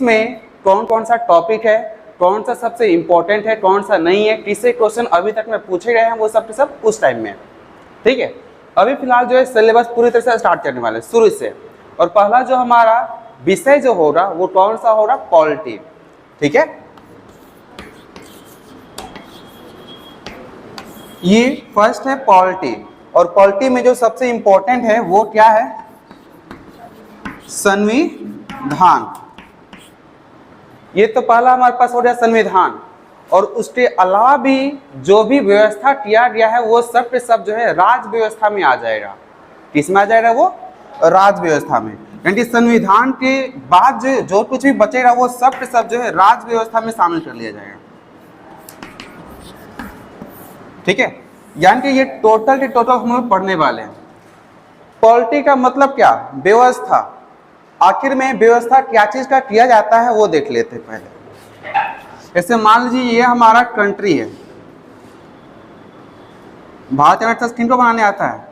में कौन कौन सा टॉपिक है, कौन सा सबसे इंपॉर्टेंट है, कौन सा नहीं है, किससे क्वेश्चन अभी तक में पूछे गए हैं, वो सब के सब उस टाइम में। ठीक है, अभी फिलहाल जो है सिलेबस पूरी तरह से स्टार्ट करने वाले शुरू से, और पहला जो हमारा विषय जो होगा वो कौन सा होगा, पॉलिटी। ठीक है, ये फर्स्ट है पॉलिटी, और पॉलिटी में जो सबसे इंपॉर्टेंट है वो क्या है, संविधान। ये तो पहला हमारे पास हो गया संविधान, और उसके अलावा भी जो भी व्यवस्था किया गया है वो सब के सब जो है राज व्यवस्था में आ जाएगा। किस में आ जाएगा, वो राज व्यवस्था में, यानी संविधान के बाद जो कुछ भी बचेगा वो सब के सब जो है राज व्यवस्था में शामिल कर लिया जाएगा। ठीक है, यानी कि ये टोटल के टोटल हम लोग पढ़ने वाले हैं। पॉलिटी का मतलब क्या, व्यवस्था। आखिर में व्यवस्था क्या चीज का किया जाता है वो देख लेते हैं पहले। ऐसे मान लीजिए ये हमारा कंट्री है, भारत का किन को बनाने आता है,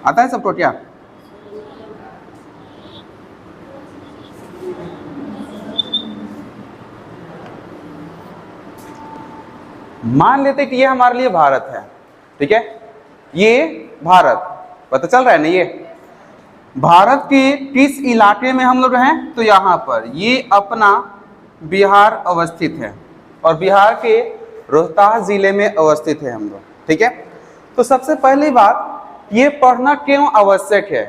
आता है सबको क्या? मान लेते कि ये हमारे लिए भारत है। ठीक है, ये भारत पता चल रहा है ना, ये भारत के किस इलाके में हम लोग हैं, तो यहाँ पर ये अपना बिहार अवस्थित है, और बिहार के रोहतास जिले में अवस्थित है हम लोग। ठीक है, तो सबसे पहली बात ये पढ़ना क्यों आवश्यक है।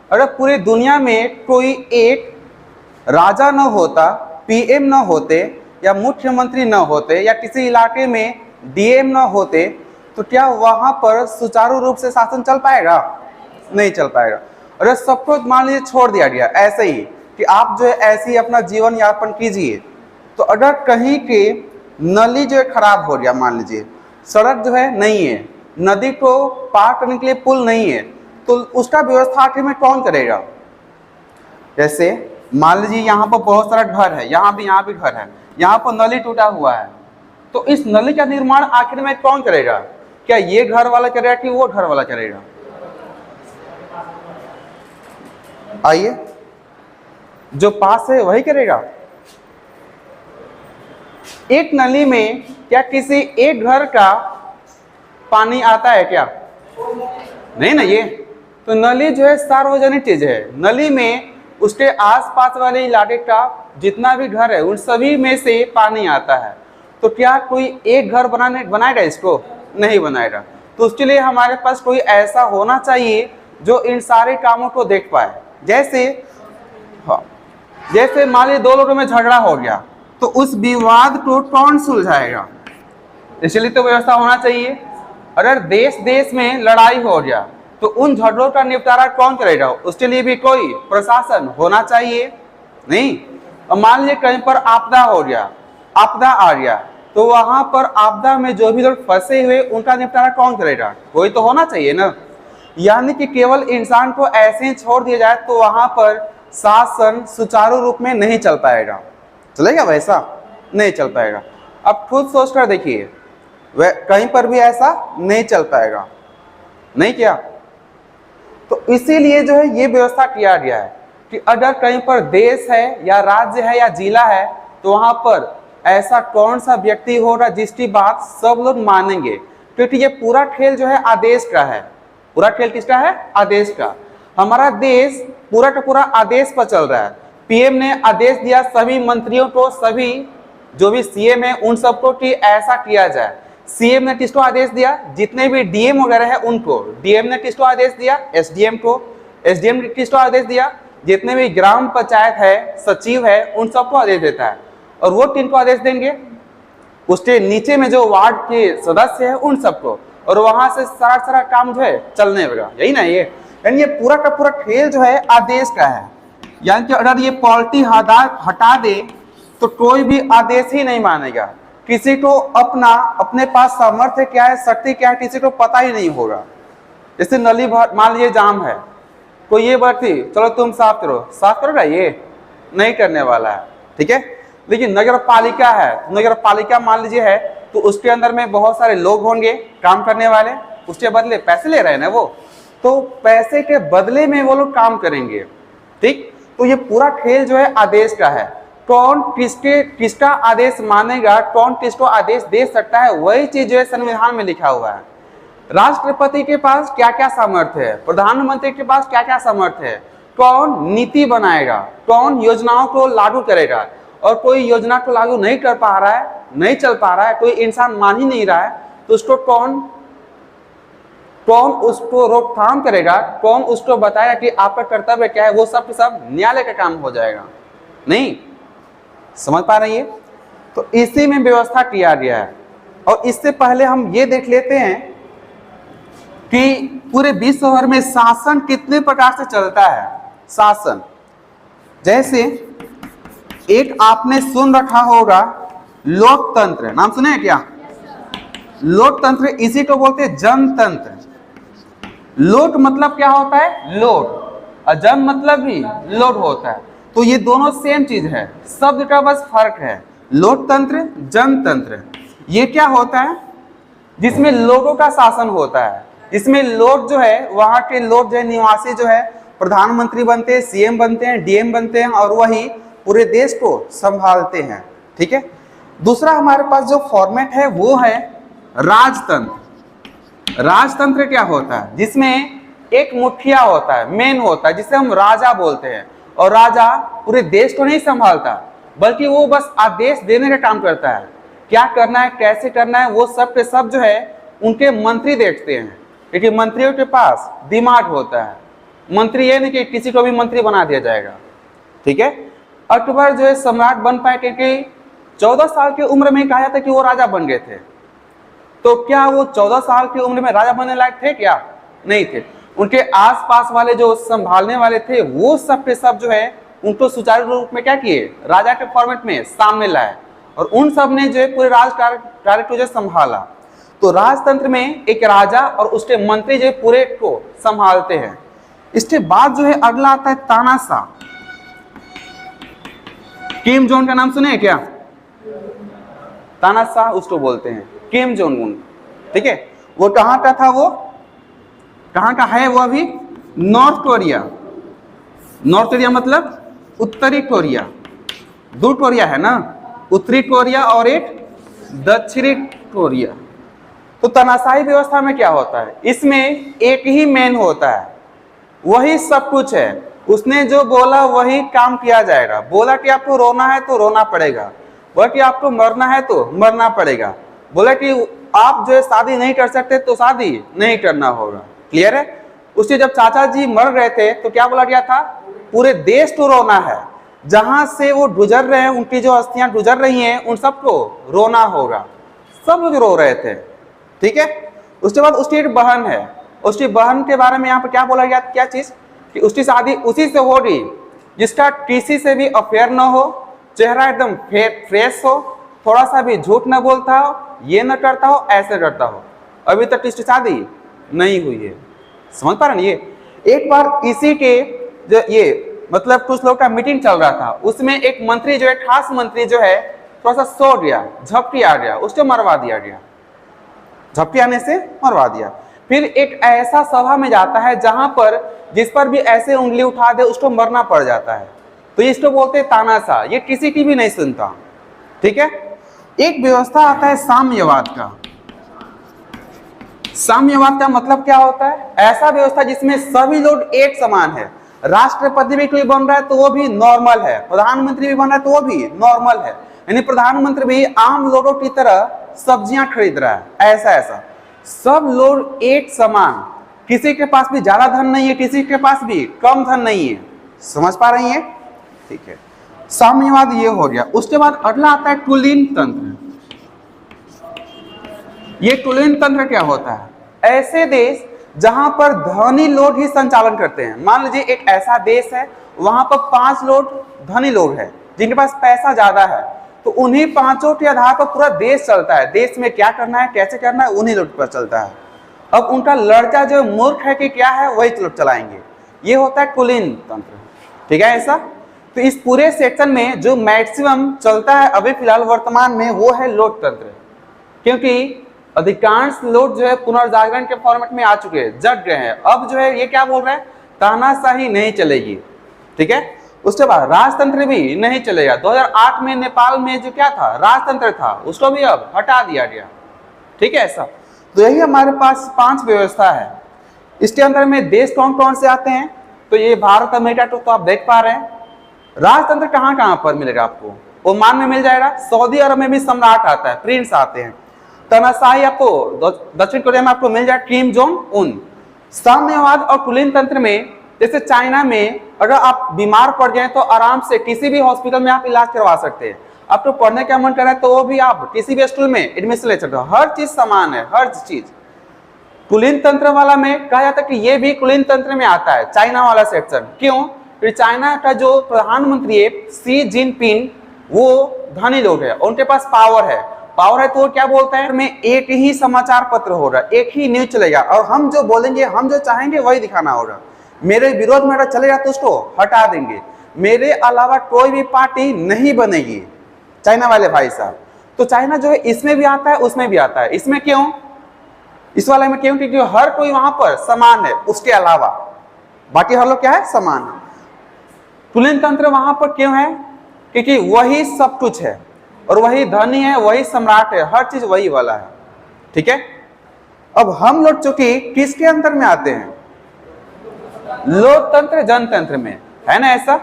अगर पूरी दुनिया में कोई एक राजा न होता, पीएम न होते, या मुख्यमंत्री न होते, या किसी इलाके में डीएम न होते, तो क्या वहां पर सुचारू रूप से शासन चल पाएगा? नहीं चल पाएगा। अगर सबको मान लीजिए छोड़ दिया गया ऐसे ही कि आप जो है ऐसे ही अपना जीवन यापन कीजिए, तो अगर कहीं के नली जो है खराब हो गया, मान लीजिए सड़क जो है नहीं है, नदी को पार करने के लिए पुल नहीं है, तो उसका व्यवस्था आखिर में कौन करेगा? जैसे मान लीजिए यहाँ पर बहुत सारा घर है, यहाँ भी घर है, यहाँ पर नली टूटा हुआ है, तो इस नली का निर्माण आखिर में कौन करेगा? क्या ये घर वाला करेगा कि वो घर वाला करेगा? आइए, जो पास है वही करेगा। एक नली में क्या किसी एक घर का पानी आता है क्या? नहीं ना। ये तो नली जो है सार्वजनिक चीज है। नली में उसके आसपास वाले इलाके का जितना भी घर है उन सभी में से पानी आता है। तो क्या कोई एक घर बनाएगा इसको? नहीं बनाएगा। तो उसके लिए हमारे पास कोई ऐसा होना चाहिए जो इन सारे कामों को देख पाए। जैसे मान लीजिए दो लोगों में झगड़ा हो गया, तो उस विवाद को कौन सुलझाएगा? इसलिए तो व्यवस्था होना चाहिए। अगर देश देश में लड़ाई हो गया तो उन झगड़ों का निपटारा कौन करेगा? उसके लिए भी कोई प्रशासन होना चाहिए। नहीं, और मान लीजिए कहीं पर आपदा हो गया, आपदा आ गया, तो वहां पर आपदा में जो भी लोग फंसे हुए उनका निपटारा कौन करेगा? कोई तो होना चाहिए ना। यानी कि केवल इंसान को ऐसे ही छोड़ दिया जाए तो वहां पर शासन सुचारू रूप में नहीं चल पाएगा। चलेगा? वैसा नहीं चल पाएगा। अब खुद सोच कर देखिए, वह कहीं पर भी ऐसा नहीं चल पाएगा। नहीं क्या? तो इसीलिए जो है ये व्यवस्था किया गया है कि अगर कहीं पर देश है या राज्य है या जिला है, तो वहां पर ऐसा कौन सा व्यक्ति होगा जिसकी बात सब लोग मानेंगे, क्योंकि ये पूरा खेल जो है आदेश का है। पूरा खेल किसका है? आदेश का। हमारा देश पूरा का पूरा आदेश पर चल रहा है। पीएम ने आदेश दिया सभी मंत्रियों को, सभी जो भी सीएम है उन सबको कि ऐसा किया जाए। सीएम ने किसको आदेश दिया? जितने भी डीएम वगैरह है उनको। डीएम ने किसको आदेश दिया? एसडीएम को। एसडीएम ने किसको आदेश दिया? जितने भी ग्राम पंचायत है, सचिव है, उन सबको आदेश देता है। और वो किनको आदेश देंगे? उसके नीचे में जो वार्ड के सदस्य है उन सबको। और वहां से सारा काम जो है चलने लगा। यही ना ये, यानी ये पूरा का पूरा खेल जो है आदेश का है। यानी कि अगर ये पॉलिटी हटा दे तो कोई भी आदेश ही नहीं मानेगा। किसी को अपने पास सामर्थ्य क्या है, शक्ति क्या है, किसी को पता ही नहीं होगा। जैसे नली मान लीजिए जाम है, कोई ये व्यक्ति चलो तुम साफ करोगा, ये नहीं करने वाला है। ठीक है, लेकिन नगर पालिका है, नगर पालिका मान लीजिए है, तो उसके अंदर में बहुत सारे लोग होंगे काम करने वाले, उसके बदले पैसे ले रहे हैं ना वो, तो पैसे के बदले में वो लोग काम करेंगे। ठीक, तो ये पूरा खेल जो है आदेश का है। कौन किसका आदेश मानेगा, कौन किसको आदेश दे सकता है, वही चीज जो है संविधान में लिखा हुआ है। राष्ट्रपति के पास क्या क्या सामर्थ्य है, प्रधानमंत्री के पास क्या क्या सामर्थ्य है, कौन नीति बनाएगा, कौन योजनाओं को लागू करेगा, और कोई योजना को लागू नहीं कर पा रहा है, नहीं चल पा रहा है, कोई इंसान मान ही नहीं रहा है, तो उसको कौन उसको रोकथाम करेगा, कौन उसको बताएगा कि आपका कर्तव्य क्या है, वो सब न्यायालय का काम हो जाएगा। नहीं समझ पा रही है? तो इसी में व्यवस्था किया गया है। और इससे पहले हम ये देख लेते हैं कि पूरे विश्व भर में शासन कितने प्रकार से चलता है। शासन जैसे एक आपने सुन रखा होगा लोकतंत्र, नाम सुने हैं क्या? लोकतंत्र, इसी को बोलते हैं जनतंत्र। लोक मतलब क्या होता है? लोड, और जन मतलब भी लोड होता है। तो ये दोनों सेम चीज है, शब्द का बस फर्क है। लोकतंत्र, जनतंत्र, ये क्या होता है? जिसमें लोगों का शासन होता है, जिसमें लोग जो है, वहां के लोग जो है, निवासी जो है, प्रधानमंत्री बनते हैं, सीएम बनते हैं, डीएम बनते हैं, और वही पूरे देश को संभालते हैं। ठीक है। दूसरा हमारे पास जो फॉर्मेट है वो है राजतंत्र। राजतंत्र क्या होता है? जिसमें एक मुखिया होता है, मेन होता है, जिसे हम राजा बोलते हैं। और राजा पूरे देश को नहीं संभालता, बल्कि वो बस आदेश देने का काम करता है। क्या करना है, कैसे करना है, वो सब के सब जो है उनके मंत्री देखते हैं, क्योंकि मंत्रियों के पास दिमाग होता है। मंत्री ये नहीं कि किसी को भी मंत्री बना दिया जाएगा। ठीक है। अकबर जो है सम्राट बन पाए क्योंकि 14 साल की उम्र में कहा जाता है कि वो राजा बन गए थे। तो क्या वो 14 साल की उम्र में राजा बनने लायक थे क्या? नहीं थे। उनके आसपास वाले जो संभालने वाले थे वो सब के सब जो है उनको सुचारू रूप में क्या किए, राजा के फॉर्मेट में सामने लाए, और उन सब ने जो है पूरे राज कार्य को जो संभाला। तो राजतंत्र में एक राजा और उसके मंत्री जो पूरे को संभालते हैं। इसके बाद जो है अगला आता है तानाशाह। किम जोंग का नाम सुने हैं क्या? तानाशाह उसको बोलते हैं, किम जोंग उन। ठीक है। वो कहां का था? वो कहां का है? वो अभी नॉर्थ कोरिया। नॉर्थ कोरिया मतलब उत्तरी कोरिया। दो कोरिया है ना, उत्तरी कोरिया और एक दक्षिणी कोरिया। तो तानाशाही व्यवस्था में क्या होता है? इसमें एक ही मेन होता है, वही सब कुछ है। उसने जो बोला वही काम किया जाएगा। बोला कि आपको रोना है तो रोना पड़ेगा, बोला कि आपको मरना है तो मरना पड़ेगा, बोला कि आप जो है शादी नहीं कर सकते तो शादी नहीं करना होगा। क्लियर है? उससे जब चाचा जी मर रहे थे तो क्या बोला गया था? पूरे देश को रोना है, जहां से वो गुजर रहे हैं, उनकी जो अस्थियां गुजर रही हैं, उन सबको रोना होगा। सब लोग रो रहे थे। ठीक है। उसके बाद उसकी एक बहन है, उसकी बहन के बारे में यहाँ पर क्या बोला गया? क्या चीज? कि उसकी शादी उसी से होगी जिसका किसी से भी अफेयर न हो, चेहरा एकदम फ्रेश हो, थोड़ा सा भी झूठ न बोलता हो, ये न करता हो, ऐसे करता हो। अभी तक इसकी शादी नहीं हुई है। समझ पा रहे हैं? ये एक बार इसी के जो ये मतलब कुछ लोग का मीटिंग चल रहा था, उसमें एक मंत्री जो है, खास मंत्री जो है, थोड़ा सा सो गया, झपटी आ गया, उसको मरवा दिया गया। झपटी आने से मरवा दिया। फिर एक ऐसा सभा में जाता है जहां पर जिस पर भी ऐसे उंगली उठा दे उसको मरना पड़ जाता है। तो इसको बोलते हैं तानाशाह। ये किसी की भी नहीं सुनता। ठीक है। एक व्यवस्था आता है साम्यवाद का। साम्यवाद का मतलब क्या होता है? ऐसा व्यवस्था जिसमें सभी लोग एक समान है। राष्ट्रपति भी कोई बन रहा है तो वो भी नॉर्मल है, प्रधानमंत्री भी बन रहा है तो वो भी नॉर्मल है, यानी प्रधानमंत्री भी आम लोगों की तरह सब्जियां खरीद रहा है। ऐसा सब लोग एक समान, किसी के पास भी ज्यादा धन नहीं है, किसी के पास भी कम धन नहीं है। समझ पा रही हैं? ठीक है। साम्यवाद ये हो गया। उसके बाद अगला आता है कुलीन तंत्र। ये कुलीन तंत्र क्या होता है? ऐसे देश जहां पर धनी लोग ही संचालन करते हैं। मान लीजिए एक ऐसा देश है, वहां पर 5 लोग धनी लोग हैं जिनके पास पैसा ज्यादा है, तो उन्हीं 5 के आधार पर पूरा देश चलता है। देश में क्या करना है, कैसे करना है, उन्हीं लोग पर चलता है। अब उनका लड़का जो मूर्ख है कि क्या है, वही लोग चलाएंगे। ये होता है कुलीन तंत्र। ठीक है। ऐसा तो इस पूरे सेक्शन में जो मैक्सिमम चलता है अभी फिलहाल वर्तमान में, वो है लोकतंत्र। क्योंकि अधिकांश लोग जो है पुनर्जागरण के फॉर्मेट में आ चुके हैं, जग गए हैं। अब जो है ये क्या बोल रहे हैं? तानाशाही नहीं चलेगी। ठीक है। उसके बाद राजतंत्र भी नहीं चलेगा। 2008 में नेपाल में जो क्या था, राजतंत्र था, उसको भी अब हटा दिया गया। ठीक है ऐसा। तो यही हमारे पास 5 व्यवस्था है। इसके अंदर में देश कौन कौन से आते हैं, तो ये भारत अमेरिका तो आप देख पा रहे हैं। राजतंत्र कहाँ कहाँ पर मिलेगा आपको, ओमान में मिल जाएगा, सऊदी अरब में भी सम्राट आता है, प्रिंस आते हैं। तानाशाही आपको दक्षिण कोरिया में आपको मिल जाएगा, किम जोंग उन। साम्यवाद और कुलीन तंत्र में जैसे चाइना में अगर आप बीमार पड़ गए तो आराम से किसी भी हॉस्पिटल में आप इलाज करवा सकते हैं। आपको पढ़ने का मन कर रहा है तो वो भी आप किसी भी स्कूल में एडमिशन ले सकते हो, हर चीज समान है, हर चीज। कुलीन तंत्र वाला में कहा जाता है कि ये भी कुलीन तंत्र में आता है, चाइना वाला सेक्शन। क्यों? क्योंकि चाइना का जो प्रधानमंत्री है शी जिनपिंग, वो धनी लोग है, उनके पास पावर है। पावर है तो वो क्या बोलता है, में एक ही समाचार पत्र होगा, एक ही न्यूज चलेगा, और हम जो बोलेंगे, हम जो चाहेंगे वही दिखाना होगा। मेरे विरोध में अगर चलेगा तो उसको हटा देंगे, मेरे अलावा कोई भी पार्टी नहीं बनेगी। चाइना वाले भाई साहब, तो चाइना जो है इसमें भी आता है, उसमें भी आता है। इसमें क्यों, इस वाले में क्यों? क्योंकि हर कोई वहां पर समान है, उसके अलावा बाकी हर लोग क्या है, समान है। कुलीन तंत्र वहां पर क्यों है? क्योंकि वही सब कुछ है, और वही धनी है, वही सम्राट है, हर चीज वही वाला है। ठीक है। अब हम लोग चूंकि किसके अंतर में आते हैं, लोकतंत्र जनतंत्र में, है ना ऐसा।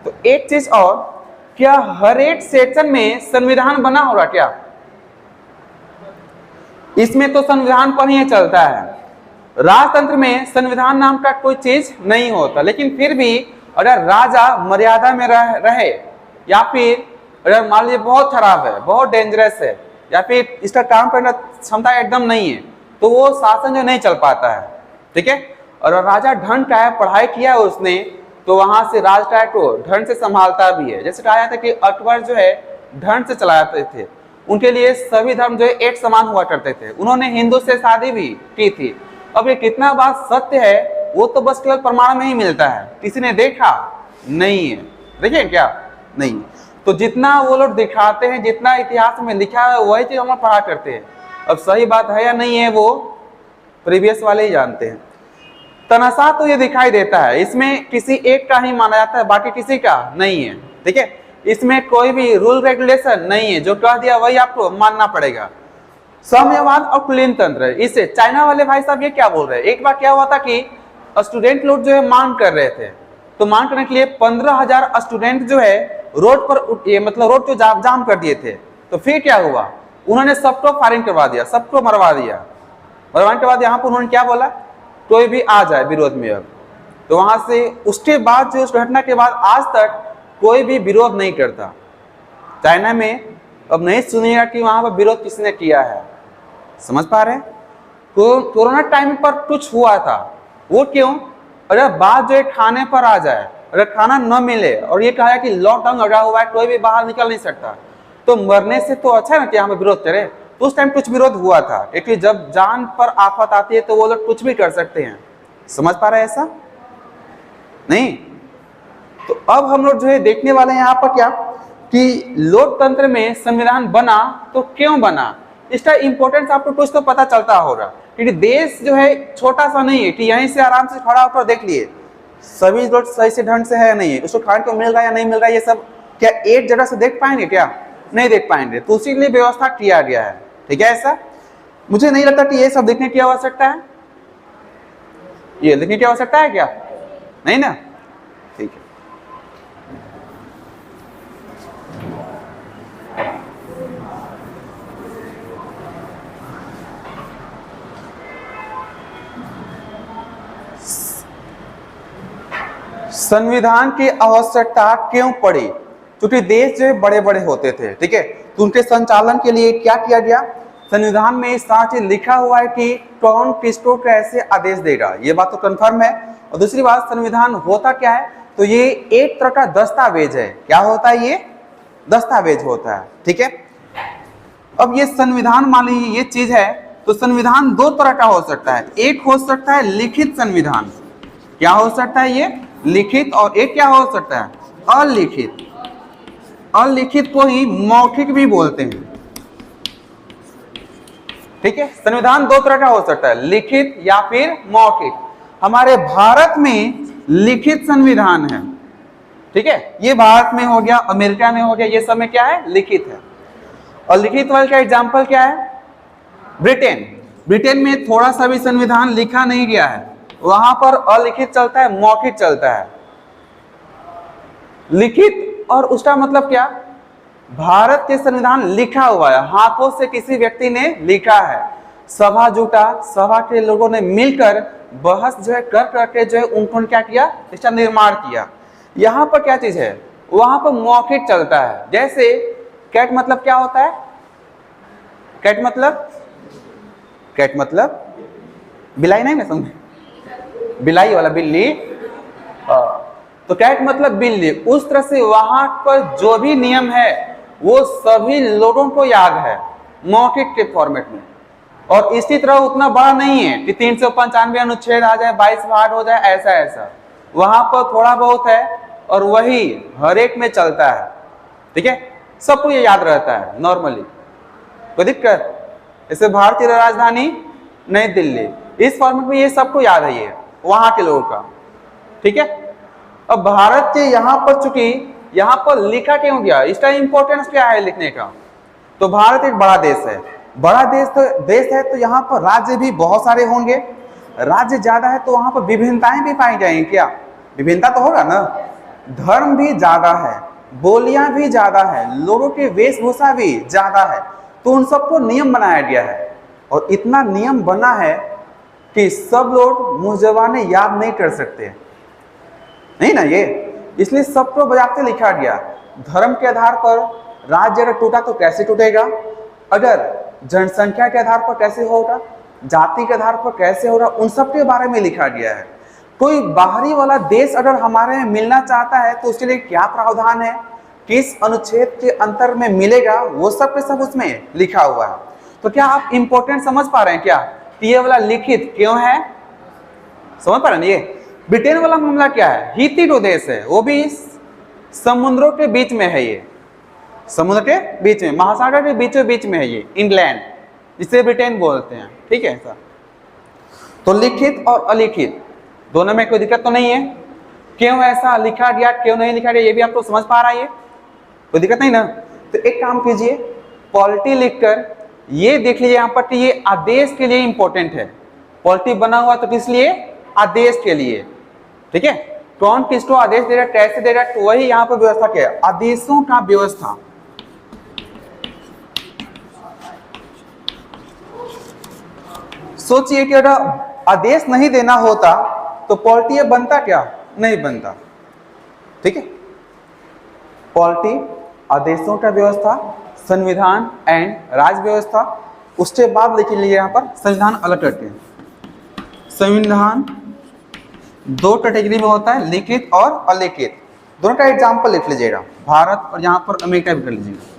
तो एक चीज और, क्या हर एक सेक्शन में संविधान बना होगा क्या? इसमें तो संविधान पर ही चलता है। राजतंत्र में संविधान नाम का कोई चीज नहीं होता, लेकिन फिर भी अगर राजा मर्यादा में रहे, या फिर अगर मान लीजिए बहुत खराब है, बहुत डेंजरस है, या फिर इसका काम करने क्षमता एकदम नहीं है, तो वो शासन जो नहीं चल पाता है। ठीक है। और राजा ढंग का है, पढ़ाई किया है उसने, तो वहां से राजकाज को ढंग से संभालता भी है। जैसे कहा जाता है कि अकबर जो है ढंग से चलाते थे, उनके लिए सभी धर्म जो है एक समान हुआ करते थे। उन्होंने हिंदू से शादी भी की थी। अब ये कितना बात सत्य है वो तो बस केवल प्रमाण में ही मिलता है, किसी ने देखा नहीं है। देखिए क्या नहीं, तो जितना वो लोग दिखाते हैं, जितना इतिहास में लिखा है वही चीज हम लोग पढ़ा करते हैं। अब सही बात है या नहीं है वो प्रीवियस वाले ही जानते हैं। तनासा तो ये दिखाई देता है, इसमें किसी एक का ही माना जाता है, बाकी किसी का नहीं है। ठीक है। इसमें कोई भी रूल रेगुलेशन नहीं है, जो कह दिया वही आपको मानना पड़ेगा। साम्यवाद और कुलीन तंत्र, इससे चाइना वाले भाई साहब ये क्या बोल रहे हैं, एक बार क्या हुआ था कि स्टूडेंट लोग जो है मांग कर रहे थे, तो मांग करने के लिए 15,000 स्टूडेंट जो है रोड पर, ये मतलब रोड को जाम कर दिए थे। तो फिर क्या हुआ, उन्होंने सबको फायरिंग करवा दिया, सबको मरवा दिया। मरवाने के बाद यहाँ पर उन्होंने क्या बोला, कोई भी आ जाए विरोध में। अब तो वहां से उसके बाद जो उस घटना के बाद आज तक कोई भी विरोध नहीं करता चाइना में। अब नहीं सुनिएगा कि वहां पर विरोध किसने किया है। समझ पा रहे हैं? कोरोना टाइम पर कुछ हुआ था, वो क्यों? अगर बात जो है खाने पर आ जाए, अगर खाना न मिले और ये कहा कि लॉकडाउन लगा हुआ है, कोई भी बाहर निकल नहीं सकता, तो मरने से तो अच्छा है ना कि यहाँ पे विरोध करे। तो उस टाइम कुछ विरोध हुआ था, क्योंकि जब जान पर आफत आती है तो वो लोग कुछ भी कर सकते हैं। समझ पा रहे हैं ऐसा नहीं? तो अब हम लोग जो है देखने वाले हैं यहाँ पर क्या, कि लोकतंत्र में संविधान बना तो क्यों बना, इसका इंपॉर्टेंस आपको कुछ तो पता चलता होगा। क्योंकि देश जो है छोटा सा नहीं है कि यहीं से आराम से खड़ा होकर देख लिए सभी लोग सही से ढंग से है या नहीं है, उसको खाने को मिल रहा है या नहीं मिल रहा है, ये सब क्या एक जगह से देख पाएंगे क्या? नहीं देख पाएंगे। तो उसी के लिए व्यवस्था किया गया है। ठीक है ऐसा। मुझे नहीं लगता कि ये सब देखने की आवश्यकता है, ये देखने की आवश्यकता है क्या? नहीं ना। ठीक है। संविधान की आवश्यकता क्यों पड़ी? क्योंकि देश जो बड़े बड़े होते थे, ठीक है, तो उनके संचालन के लिए क्या किया गया, संविधान में साथ ही लिखा हुआ है कि कौन किसको कैसे आदेश देगा, ये बात तो कंफर्म है। और दूसरी बात, संविधान होता क्या है, तो ये एक तरह का दस्तावेज है। क्या होता है? ये दस्तावेज होता है। ठीक है। अब ये संविधान मान लीजिए ये चीज है, तो संविधान दो तरह का हो सकता है। एक हो सकता है लिखित संविधान, क्या हो सकता है ये लिखित, और एक क्या हो सकता है अलिखित। अलिखित को ही मौखिक भी बोलते हैं। ठीक है। संविधान दो तरह का हो सकता है, लिखित या फिर मौखिक। हमारे भारत में लिखित संविधान है, ठीक है, ये भारत में हो गया, अमेरिका में हो गया, ये सब में क्या है, लिखित है। और लिखित वाले का एग्जाम्पल क्या है, ब्रिटेन। ब्रिटेन में थोड़ा सा भी संविधान लिखा नहीं गया है, वहां पर अलिखित चलता है, मौखिक चलता है। लिखित और उसका मतलब क्या, भारत के संविधान लिखा हुआ है, हाथों से किसी व्यक्ति ने लिखा है, सभा जुटा, सभा के लोगों ने मिलकर बहस जो है कर करके जो है उनको क्या किया, इसका निर्माण किया। यहाँ पर क्या चीज है, वहां पर मौखिक चलता है। जैसे कैट मतलब क्या होता है, कैट मतलब बिलाई नहीं ना समझे, बिलाई वाला बिल्ली, तो कैट मतलब बिल्ली। उस तरह से वहां पर जो भी नियम है वो सभी लोगों को याद है मौखिक के फॉर्मेट में। और इसी तरह उतना बड़ा नहीं है कि 395 अनुच्छेद आ जाए, 22 भाग हो जाए, ऐसा ऐसा वहां पर थोड़ा बहुत है और वही हर एक में चलता है। ठीक है, सबको ये याद रहता है नॉर्मली, कोई दिक्कत। जैसे भारतीय राजधानी नई दिल्ली, इस फॉर्मेट में ये सबको याद है, ये वहां के लोगों का। ठीक है, अब भारत के यहाँ पर चूंकि यहाँ पर लिखा क्यों गया, इसका इंपॉर्टेंस क्या है लिखने का, तो भारत एक बड़ा देश है, बड़ा देश है तो यहाँ पर राज्य भी बहुत सारे होंगे। राज्य ज्यादा है तो वहां पर विभिन्नताएं भी पाई जाएंगी। क्या विभिन्नता तो होगा ना, धर्म भी ज्यादा है, बोलियां भी ज्यादा है, लोगों की वेशभूषा भी ज्यादा है, तो उन सबको नियम बनाया गया है। और इतना नियम बना है कि सब लोग मुंह जबाने याद नहीं कर सकते, नहीं ना ये, इसलिए सबको बजाते लिखा गया। धर्म के आधार पर राज्य अगर टूटा तो कैसे टूटेगा, अगर जनसंख्या के आधार पर कैसे होगा, जाति के आधार पर कैसे होगा, उन सब के बारे में लिखा गया है। कोई बाहरी वाला देश अगर हमारे में मिलना चाहता है तो उसके लिए क्या प्रावधान है, किस अनुच्छेद के अंतर में मिलेगा, वो सब के सब उसमें लिखा हुआ है। तो क्या आप इंपॉर्टेंट समझ पा रहे हैं क्या, ये वाला लिखित क्यों है, समझ पा रहे हैं। ये ब्रिटेन वाला मामला क्या है, हितित देश है, वो भी समुद्रों के बीच में है, ये समुद्र के बीच में, महासागर के बीचों बीच में है ये इंग्लैंड, जिसे ब्रिटेन बोलते हैं। ठीक है सर, तो लिखित और अलिखित दोनों में कोई दिक्कत तो नहीं है। क्यों ऐसा लिखा गया, क्यों नहीं लिखा गया, ये भी आपको समझ पा रहा है, ये कोई दिक्कत नहीं ना। तो एक काम कीजिए, पॉलिटी लिखकर ये देख लीजिए यहाँ पर कि ये आदेश के लिए इंपॉर्टेंट है। पॉलिटी बना हुआ तो किस लिए, आदेश के लिए। ठीक है, कौन किसको आदेश दे रहा है, कैसे दे रहा है, तो वही यहाँ पर व्यवस्था क्या है, आदेशों का व्यवस्था। सोचिए कि अगर आदेश नहीं देना होता तो पॉलिटी बनता क्या, नहीं बनता। ठीक है, पॉलिटी, आदेशों का व्यवस्था, संविधान एंड राज्य व्यवस्था। उसके बाद लिख लीजिए यहाँ पर संविधान अलग करके, संविधान दो कैटेगरी में होता है, लिखित और अलिखित। दोनों का एग्जाम्पल लिख लीजिएगा, भारत और यहाँ पर अमेरिका भी कर लीजिएगा।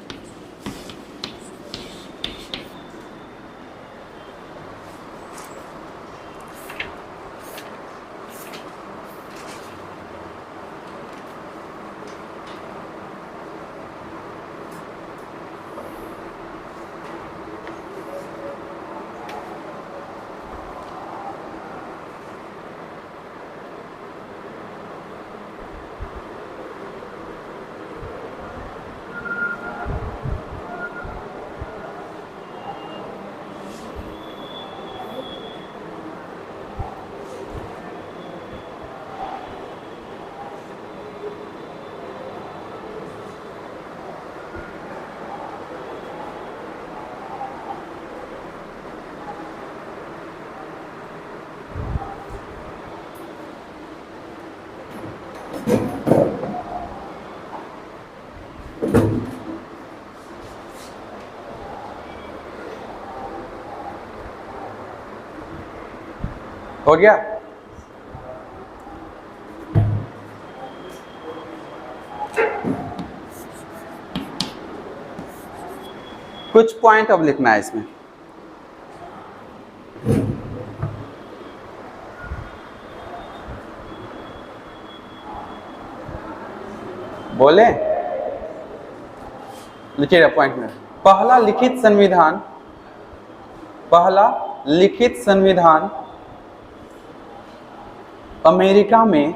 हो गया, कुछ पॉइंट अब लिखना है इसमें। बोले लिखिएगा पॉइंट में। पहला लिखित संविधान, पहला लिखित संविधान अमेरिका में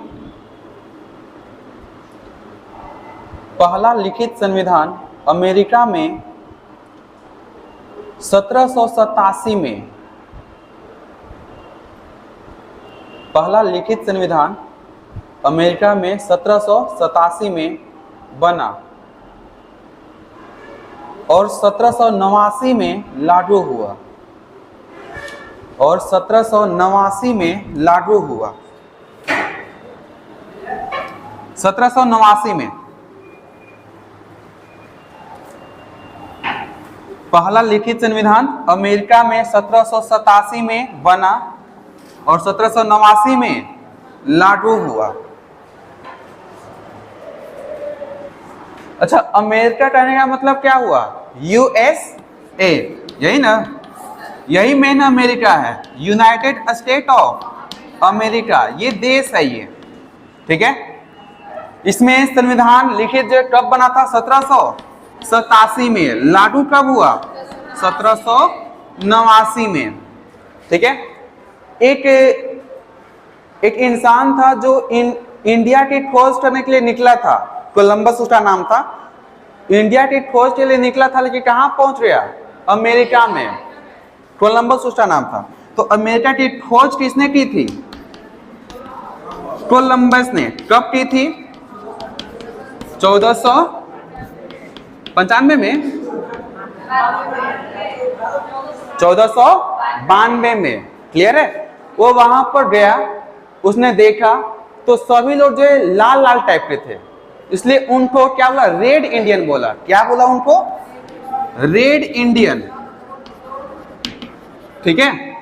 पहला लिखित संविधान अमेरिका में 1787 में, पहला लिखित संविधान अमेरिका में 1787 में बना और 1789 में लागू हुआ, और 1789 में लागू हुआ। 1789 में पहला लिखित संविधान अमेरिका में 1787 में बना और 1789 में लागू हुआ। अच्छा, अमेरिका कहने का मतलब क्या हुआ? यूएसए, यही ना, यही मेन अमेरिका है, यूनाइटेड स्टेट ऑफ अमेरिका, ये देश है ये, ठीक है। इसमें संविधान लिखित जो कब बना था? 1787 में। लागू कब हुआ? 1789 में, ठीक है। एक इंसान था जो इंडिया की खोज करने के लिए निकला था, कोलंबस उसका नाम था। इंडिया की खोज के लिए निकला था, लेकिन कहाँ पहुंच गया? अमेरिका में। कोलंबस उसका नाम था। तो अमेरिका की खोज किसने की थी? कोलंबस ने। कब की थी? 1495 में, 1492 में, क्लियर है। वो वहां पर गया, उसने देखा तो सभी लोग जो है लाल लाल टाइप के थे, इसलिए उनको क्या बोला? रेड इंडियन बोला। क्या बोला उनको? रेड इंडियन, ठीक है।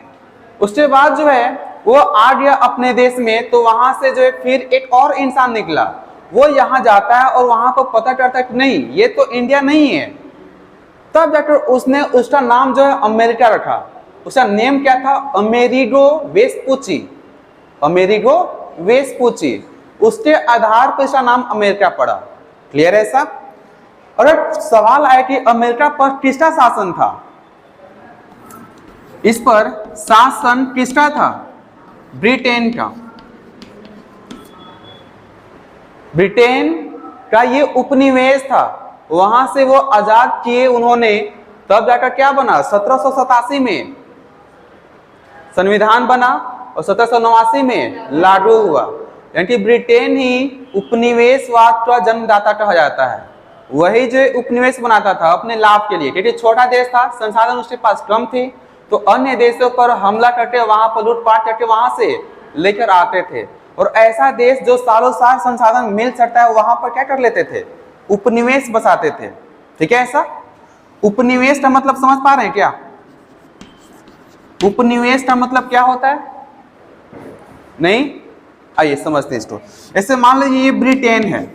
उसके बाद जो है वो आ गया अपने देश में, तो वहां से जो है फिर एक और इंसान निकला, वो यहां जाता है और वहां पर पता करता है कि नहीं, ये तो इंडिया नहीं है। तब जाकर उसने उसका नाम जो है अमेरिका रखा। उसका नेम क्या था? Amerigo Vespucci. अमेरिगो वेस्पुची, उसके आधार पर इसका नाम अमेरिका पड़ा। क्लियर है साहब? और एक सवाल आया कि अमेरिका पर किसका शासन था? इस पर शासन किसका था? ब्रिटेन का। ब्रिटेन का ये उपनिवेश था, वहां से वो आजाद किए उन्होंने। तब जाकर क्या बना? 1787 में संविधान बना और 1789 में लागू हुआ। यानी कि ब्रिटेन ही उपनिवेशवाद का जन्मदाता कहा जाता है। वही जो उपनिवेश बनाता था अपने लाभ के लिए, क्योंकि छोटा देश था, संसाधन उसके पास कम थे, तो अन्य देशों पर हमला करके, वहां पर लूटपाट करके वहां से लेकर आते थे। और ऐसा देश जो सालों साल संसाधन मिल सकता है, वहां पर क्या कर लेते थे? उपनिवेश बसाते थे, ठीक है। ऐसा उपनिवेश का मतलब समझ पा रहे हैं क्या? उपनिवेश का मतलब क्या होता है? नहीं? आइए समझते हैं इसको। ऐसे मान लीजिए ये ब्रिटेन है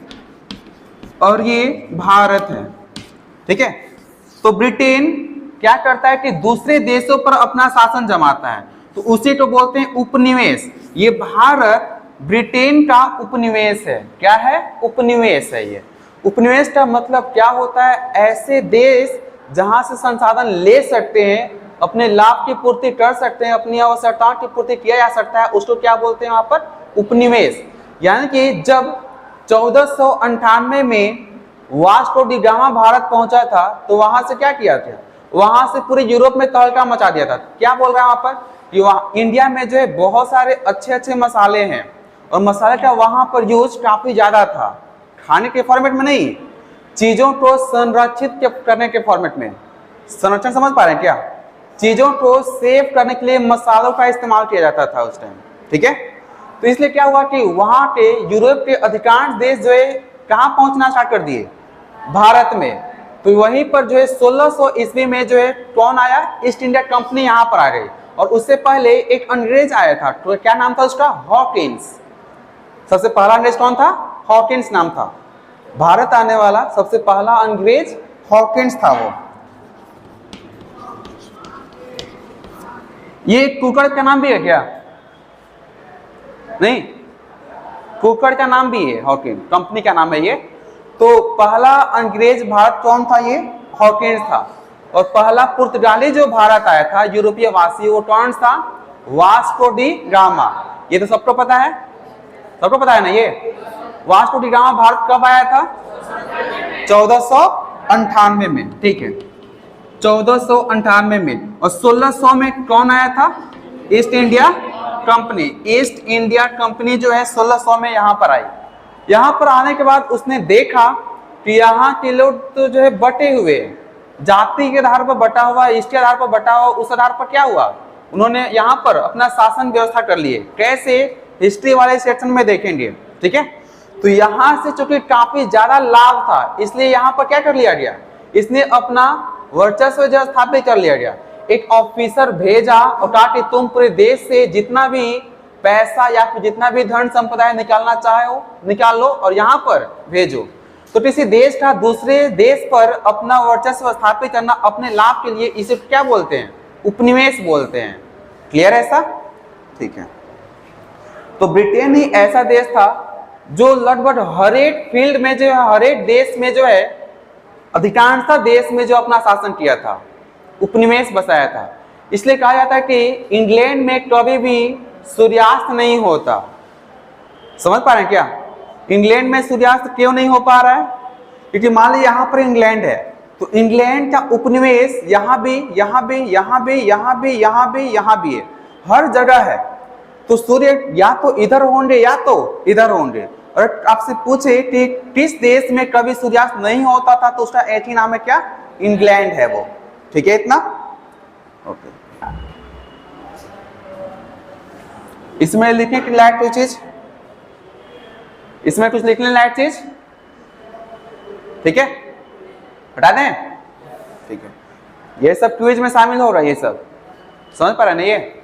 और ये भारत है, ठीक है। तो ब्रिटेन क्या करता है कि दूसरे देशों पर अपना शासन जमाता है, तो उसी को बोलते हैं उपनिवेश। ये भारत ब्रिटेन का उपनिवेश है। क्या है? उपनिवेश है। ये उपनिवेश का मतलब क्या होता है? ऐसे देश जहां से संसाधन ले सकते हैं, अपने लाभ की पूर्ति कर सकते हैं, अपनी आवश्यकताओं की पूर्ति किया जा सकता है, उसको क्या बोलते हैं वहां पर? उपनिवेश। यानी कि जब 1498 में वास्को डी गामा भारत पहुंचा था, तो वहां से क्या किया था? वहां से पूरे यूरोप में तहलका मचा दिया था। क्या बोल रहा है वहां पर? कि वहां इंडिया में जो है बहुत सारे अच्छे अच्छे मसाले हैं, और मसाले का वहां पर यूज काफी ज्यादा था, खाने के फॉर्मेट में नहीं, चीजों को संरक्षित करने के फॉर्मेट में। संरक्षण समझ पा रहे हैं क्या? चीजों को सेव करने के लिए मसालों का इस्तेमाल किया जाता था उस टाइम, ठीक है। तो इसलिए क्या हुआ कि वहां के यूरोप के अधिकांश देश जो है कहां पहुंचना स्टार्ट कर दिए? भारत में। तो वहीं पर जो है 1600 ईस्वी में जो है कौन आया? ईस्ट इंडिया कंपनी यहाँ पर आ गई। और उससे पहले एक अंग्रेज आया था, तो क्या नाम था उसका? हॉकिंस। सबसे पहला अंग्रेज कौन था? हॉकिंस नाम था। भारत आने वाला सबसे पहला अंग्रेज हॉकिंस था वो। ये कुकर का नाम भी है क्या? नहीं, कुकर का नाम भी है, हॉकिंस कंपनी का नाम है ये। तो पहला अंग्रेज भारत कौन था? ये हॉकिंस था। और पहला पुर्तगाली जो भारत आया था, यूरोपीय वासी, वो कौन था? Vasco D gamma. ये तो सबको पता है, सबको पता है ना। ये वास्को डी गामा भारत कब आया था? 1498 में, ठीक है, 1498 में। और 1600 में कौन आया था? East India company. East India company जो है 1600 में यहाँ पर आई। यहाँ पर आने के बाद उसने देखा कि यहाँ के लोग तो जो है बटे हुए, जाति के आधार पर बटा हुआ, ईस्ट के आधार पर बटा हुआ, उस आधार पर क्या हुआ, उन्होंने यहाँ पर अपना शासन व्यवस्था कर लिए। कैसे? हिस्ट्री वाले सेक्शन में देखेंगे, ठीक है। तो यहाँ से चूंकि काफी ज्यादा लाभ था, इसलिए यहाँ पर क्या कर लिया गया, इसने अपना वर्चस्व जो स्थापित कर लिया गया। एक ऑफिसर भेजा और कहा कि तुम पूरे देश से जितना भी पैसा या फिर जितना भी धन संपदा निकालना चाहो निकाल लो और यहाँ पर भेजो। तो किसी देश का दूसरे देश पर अपना वर्चस्व स्थापित करना अपने लाभ के लिए, इसे क्या बोलते हैं? उपनिवेश बोलते हैं। क्लियर है ऐसा? ठीक है। तो ब्रिटेन ही ऐसा देश था जो लगभग हर एक फील्ड में जो है, हर एक देश में जो है, अधिकांशतः देश में जो अपना शासन किया था, उपनिवेश बसाया था। इसलिए कहा जाता है कि इंग्लैंड में कभी भी सूर्यास्त नहीं होता। समझ पा रहे हैं क्या? इंग्लैंड में सूर्यास्त क्यों नहीं हो पा रहा है? क्योंकि मान लीजिए यहाँ पर इंग्लैंड है, तो इंग्लैंड का उपनिवेश यहाँ भी, यहाँ भी, यहाँ भी, यहाँ भी, यहाँ भी, यहाँ भी है, हर जगह है। तो सूर्य या तो इधर होंगे या तो इधर होंगे। और आपसे पूछे कि किस देश में कभी सूर्यास्त नहीं होता था, तो उसका एक ही नाम है क्या? इंग्लैंड है वो। ठीक है इतना? ओके। इसमें लिखने की लायक कोई चीज, इसमें कुछ लिखने लायक चीज, ठीक है, हटा दें? ठीक है। ये सब क्विज में शामिल हो रहा है, ये सब समझ पा रहे हैं ये?